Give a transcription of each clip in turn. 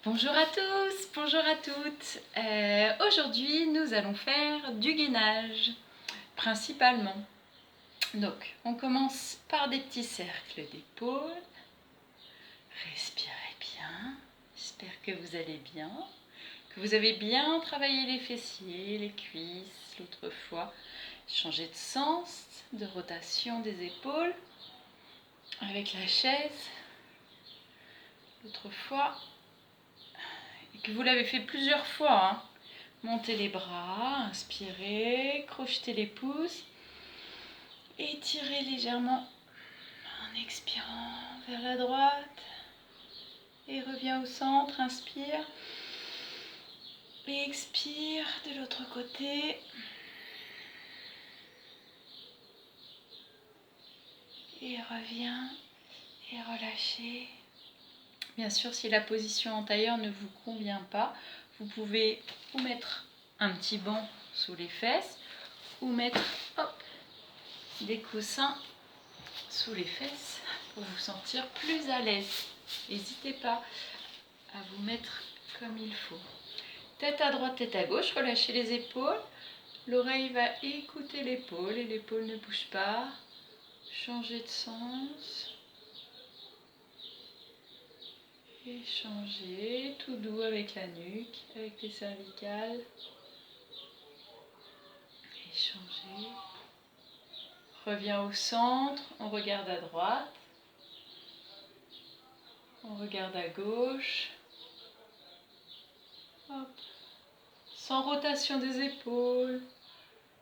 Bonjour à tous, bonjour à toutes. Aujourd'hui, nous allons faire du gainage, principalement. Donc, on commence par des petits cercles d'épaules. Respirez bien. J'espère que vous allez bien, que vous avez bien travaillé les fessiers, les cuisses l'autre fois. Changez de sens, de rotation des épaules avec la chaise. L'autre fois. Et que vous l'avez fait plusieurs fois, hein. Montez les bras, inspirez, crochetez les pouces, étirez légèrement en expirant vers la droite et reviens au centre, inspire et expire de l'autre côté. Et reviens et relâchez. Bien sûr, si la position en tailleur ne vous convient pas, vous pouvez ou mettre un petit banc sous les fesses ou mettre des coussins sous les fesses pour vous sentir plus à l'aise. N'hésitez pas à vous mettre comme il faut. Tête à droite, tête à gauche, relâchez les épaules. L'oreille va écouter l'épaule et l'épaule ne bouge pas. Changez de sens. Et changez, tout doux avec la nuque, avec les cervicales. Et changez. Reviens au centre, on regarde à droite. On regarde à gauche. Hop. Sans rotation des épaules,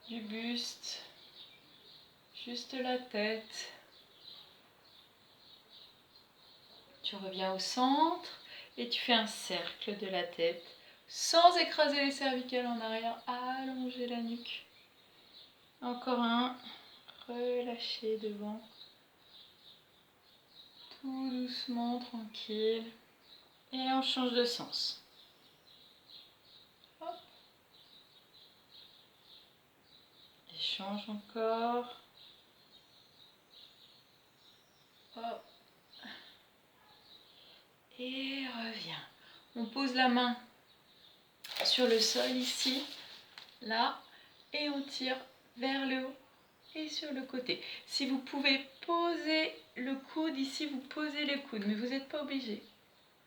du buste, juste la tête. Tu reviens au centre et tu fais un cercle de la tête sans écraser les cervicales en arrière, allonger la nuque. Encore un, relâchez devant. Tout doucement, tranquille. Et on change de sens. Hop. Et change encore. Hop. Et reviens. On pose la main sur le sol ici, là, et on tire vers le haut et sur le côté. Si vous pouvez poser le coude ici, vous posez le coude, mais vous n'êtes pas obligé.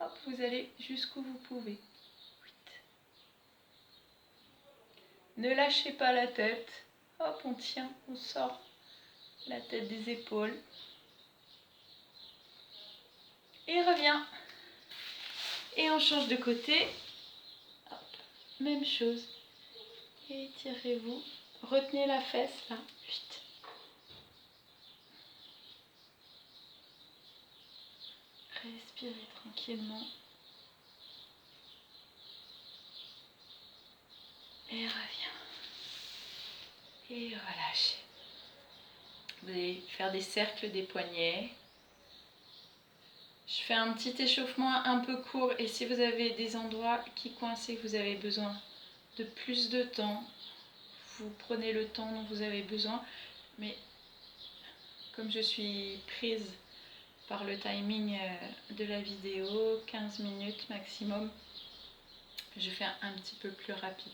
Hop, vous allez jusqu'où vous pouvez. Ne lâchez pas la tête. Hop, on tient, on sort la tête des épaules. Et revient. Et on change de côté. Hop, même chose. Et étirez-vous. Retenez la fesse là. Vite. Respirez tranquillement. Et reviens. Et relâchez. Vous allez faire des cercles des poignets. Je fais un petit échauffement un peu court et si vous avez des endroits qui coincent et que vous avez besoin de plus de temps, vous prenez le temps dont vous avez besoin. Mais comme je suis prise par le timing de la vidéo, 15 minutes maximum, je fais un petit peu plus rapide,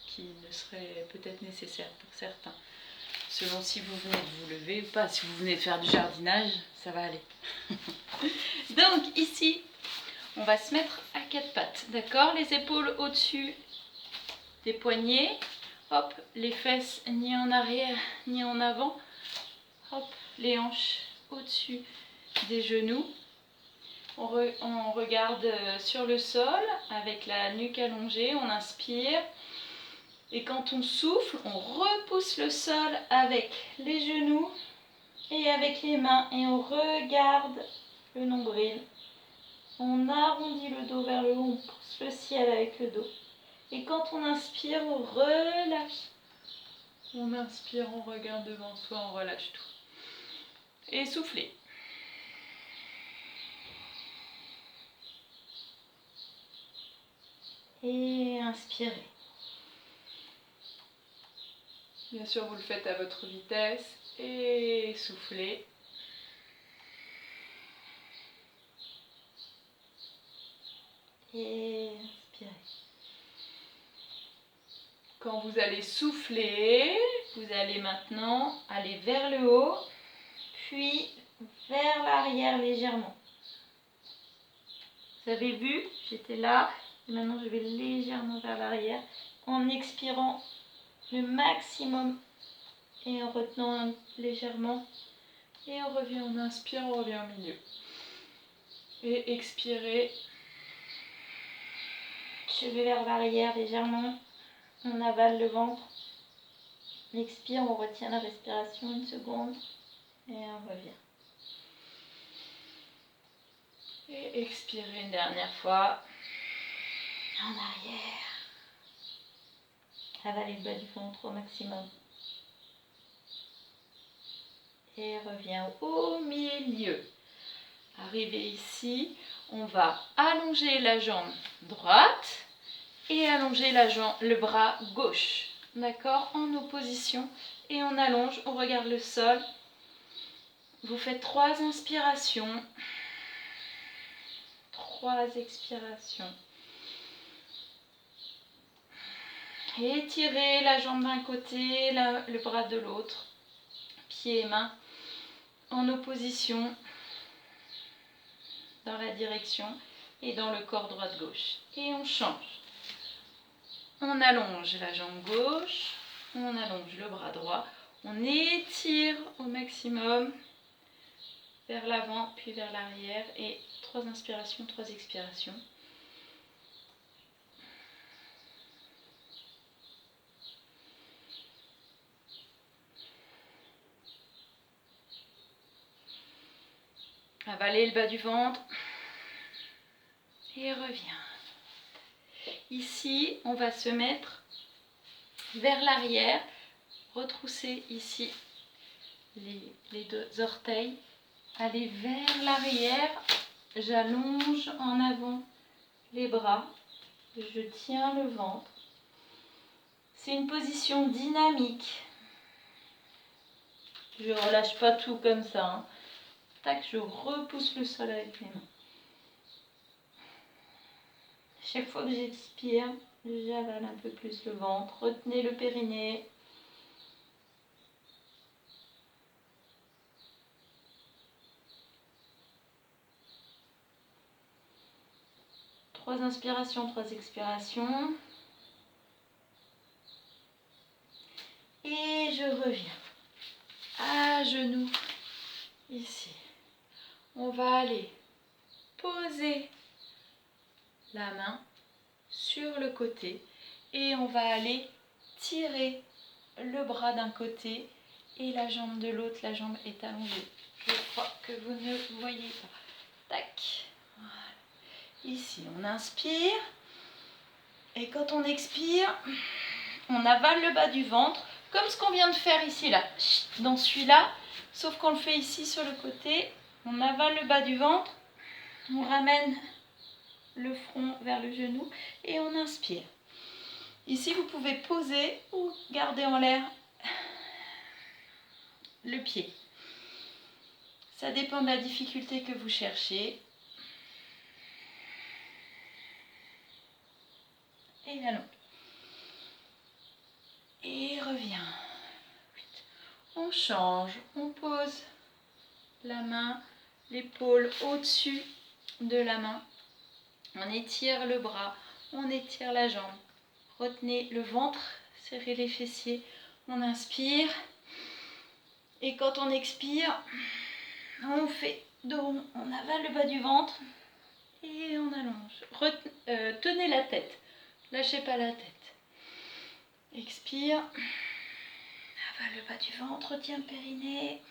qui ne serait peut-être nécessaire pour certains. Selon si vous venez de vous lever ou pas, si vous venez de faire du jardinage, ça va aller. Donc ici, on va se mettre à quatre pattes, d'accord? Les épaules au-dessus des poignets, hop, les fesses ni en arrière ni en avant, hop, les hanches au-dessus des genoux. On regarde sur le sol avec la nuque allongée, on inspire. Et quand on souffle, on repousse le sol avec les genoux et avec les mains. Et on regarde le nombril. On arrondit le dos vers le haut, on pousse le ciel avec le dos. Et quand on inspire, on relâche. On inspire, on regarde devant soi, on relâche tout. Et soufflez. Et inspirez. Bien sûr, vous le faites à votre vitesse. Et soufflez. Et inspirez. Quand vous allez souffler, vous allez maintenant aller vers le haut, puis vers l'arrière légèrement. Vous avez vu, j'étais là, et maintenant je vais légèrement vers l'arrière, en expirant le maximum et en retenant légèrement. Et on revient, on inspire, on revient au milieu. Et expirez. Je vais vers l'arrière légèrement. On avale le ventre. On expire, on retient la respiration 1 seconde. Et on revient. Et expirez une dernière fois. En arrière. Avalez le bas du ventre au maximum. Et revient au milieu. Arrivé ici, on va allonger la jambe droite et allonger le bras gauche. D'accord? En opposition. Et on allonge, on regarde le sol. Vous faites 3 inspirations. 3 expirations. Et étirez la jambe d'un côté, le bras de l'autre. Pieds et mains en opposition dans la direction et dans le corps droite-gauche. Et on change. On allonge la jambe gauche, on allonge le bras droit, on étire au maximum vers l'avant puis vers l'arrière et 3 inspirations, 3 expirations. Avalez le bas du ventre et revient. Ici, on va se mettre vers l'arrière, retrousser ici les 2 orteils, aller vers l'arrière, j'allonge en avant les bras, je tiens le ventre. C'est une position dynamique. Je ne relâche pas tout comme ça. Hein. Tac, je repousse le sol avec mes mains. Chaque fois que j'expire, j'avale un peu plus le ventre. Retenez le périnée. Trois inspirations, 3 expirations. Et je reviens. À genoux. Ici. On va aller poser la main sur le côté et on va aller tirer le bras d'un côté et la jambe de l'autre. La jambe est allongée. Je crois que vous ne voyez pas. Tac. Voilà. Ici, on inspire et quand on expire, on avale le bas du ventre comme ce qu'on vient de faire ici, là, dans celui-là, sauf qu'on le fait ici sur le côté. On avale le bas du ventre, on ramène le front vers le genou et on inspire. Ici, vous pouvez poser ou garder en l'air le pied. Ça dépend de la difficulté que vous cherchez. Et allons. Et revient. On change, on pose la main, l'épaule au-dessus de la main. On étire le bras, on étire la jambe. Retenez le ventre, serrez les fessiers. On inspire. Et quand on expire, on fait dos, on avale le bas du ventre et on allonge. Tenez la tête, lâchez pas la tête. Expire, avale le bas du ventre, retiens le périnée.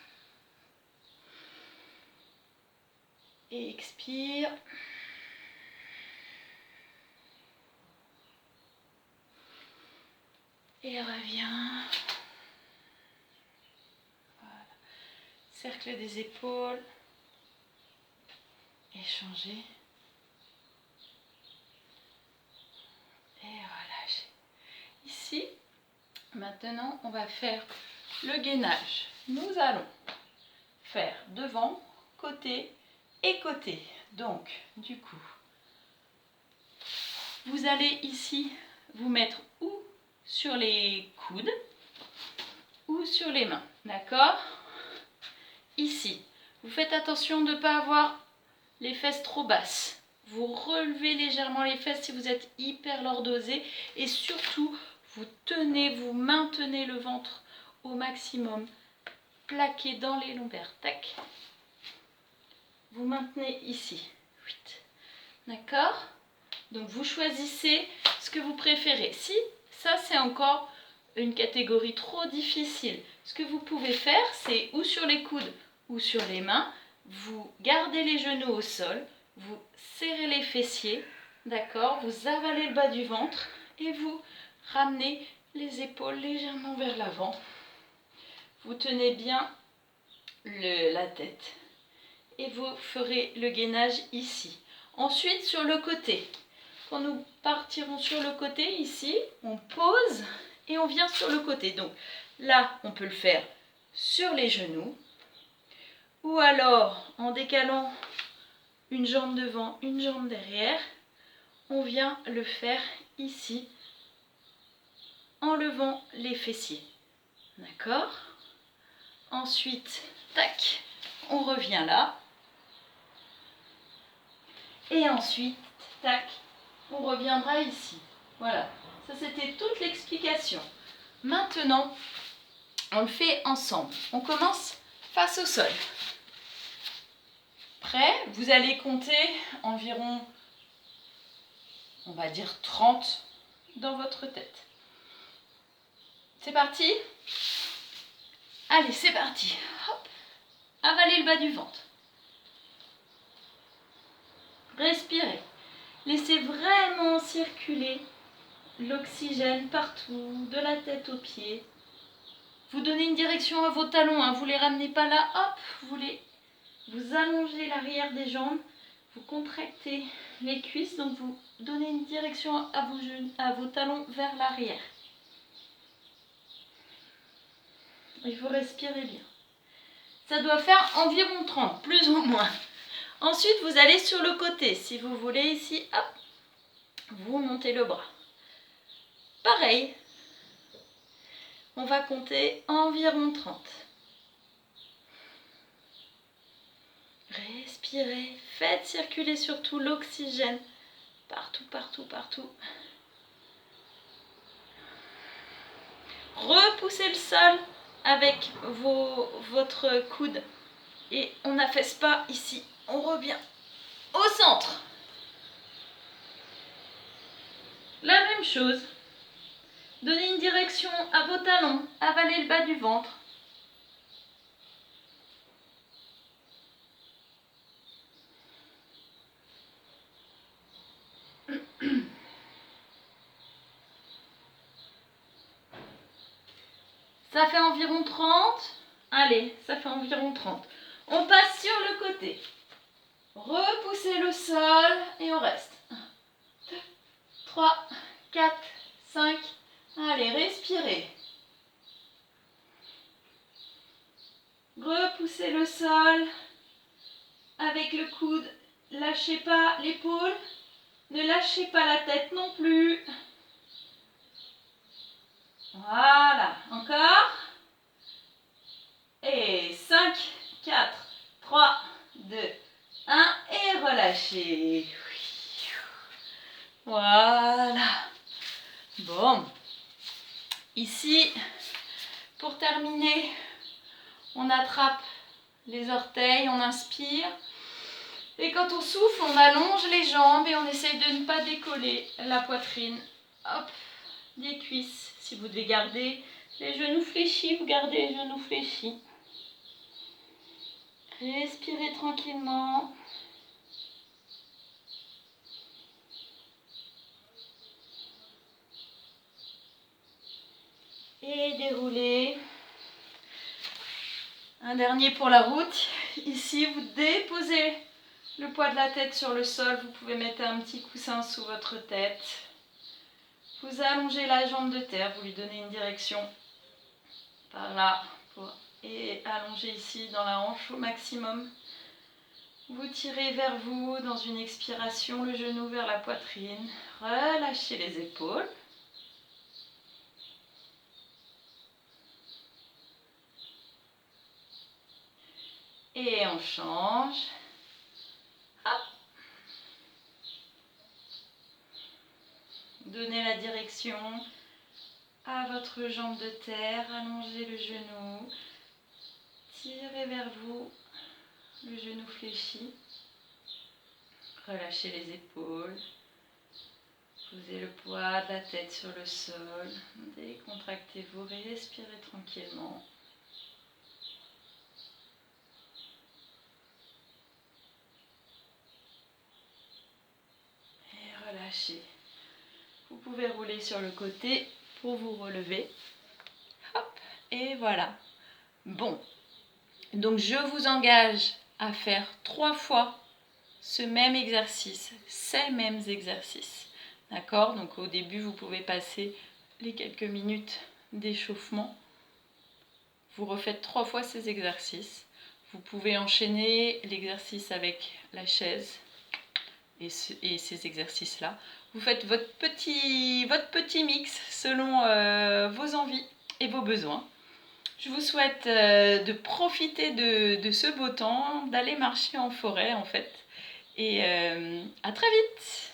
Et expire. Et reviens. Voilà. Cercle des épaules. Échanger. Et relâcher. Ici, maintenant, on va faire le gainage. Nous allons faire devant, côté et côté. Donc, du coup, vous allez ici vous mettre ou sur les coudes ou sur les mains, d'accord? Ici, vous faites attention de ne pas avoir les fesses trop basses. Vous relevez légèrement les fesses si vous êtes hyper lordosé et surtout, vous tenez, vous maintenez le ventre au maximum, plaqué dans les lombaires. Tac. Vous maintenez ici. D'accord? Donc vous choisissez ce que vous préférez. Si ça c'est encore une catégorie trop difficile, ce que vous pouvez faire c'est ou sur les coudes ou sur les mains, vous gardez les genoux au sol, vous serrez les fessiers, d'accord? Vous avalez le bas du ventre et vous ramenez les épaules légèrement vers l'avant. Vous tenez bien la tête et vous ferez le gainage ici. Ensuite sur le côté. Quand nous partirons sur le côté, ici, on pose et on vient sur le côté. Donc là, on peut le faire sur les genoux ou alors en décalant une jambe devant, une jambe derrière, on vient le faire ici en levant les fessiers. D'accord? Ensuite, tac, on revient là. Et ensuite, tac, on reviendra ici. Voilà, ça c'était toute l'explication. Maintenant, on le fait ensemble. On commence face au sol. Prêt? Vous allez compter environ, on va dire 30 dans votre tête. C'est parti? Allez, c'est parti. Hop. Avalez le bas du ventre. Respirez. Laissez vraiment circuler l'oxygène partout, de la tête aux pieds. Vous donnez une direction à vos talons, hein. Vous ne les ramenez pas là, hop, vous allongez l'arrière des jambes, vous contractez les cuisses, donc vous donnez une direction à vos talons vers l'arrière. Il faut respirer bien. Ça doit faire environ 30, plus ou moins. Ensuite, vous allez sur le côté. Si vous voulez, ici, hop, vous montez le bras. Pareil, on va compter environ 30. Respirez, faites circuler surtout l'oxygène partout, partout, partout. Repoussez le sol avec votre coude et on n'affaisse pas ici. On revient au centre. La même chose. Donnez une direction à vos talons, avalez le bas du ventre. Ça fait environ 30. Allez, ça fait environ 30. On passe sur le côté. Repoussez le sol et on reste. 1, 2, 3, 4, 5. Allez, respirez. Repoussez le sol avec le coude. Lâchez pas l'épaule. Ne lâchez pas la tête non plus. Voilà, encore. Et 5, 4, 3, 2, 1. Et relâchez. Voilà. Bon. Ici, pour terminer, on attrape les orteils, on inspire. Et quand on souffle, on allonge les jambes et on essaye de ne pas décoller la poitrine. Hop, des cuisses. Si vous devez garder les genoux fléchis, vous gardez les genoux fléchis. Respirez tranquillement. Et déroulez. Un dernier pour la route. Ici, vous déposez le poids de la tête sur le sol. Vous pouvez mettre un petit coussin sous votre tête. Vous allongez la jambe de terre. Vous lui donnez une direction par là. Et allongez ici dans la hanche au maximum. Vous tirez vers vous dans une expiration, le genou vers la poitrine. Relâchez les épaules. Et on change. Hop. Donnez la direction à votre jambe de terre. Allongez le genou. Tirez vers vous. Le genou fléchi. Relâchez les épaules. Posez le poids de la tête sur le sol. Décontractez-vous. Respirez tranquillement. Et relâchez. Vous pouvez rouler sur le côté pour vous relever. Hop, et voilà. Bon, donc je vous engage à faire 3 fois ce même exercice, ces mêmes exercices. D'accord? Donc au début, vous pouvez passer les quelques minutes d'échauffement. Vous refaites 3 fois ces exercices. Vous pouvez enchaîner l'exercice avec la chaise et ces exercices-là. Vous faites votre petit mix selon vos envies et vos besoins. Je vous souhaite de profiter de ce beau temps, d'aller marcher en forêt en fait. Et à très vite!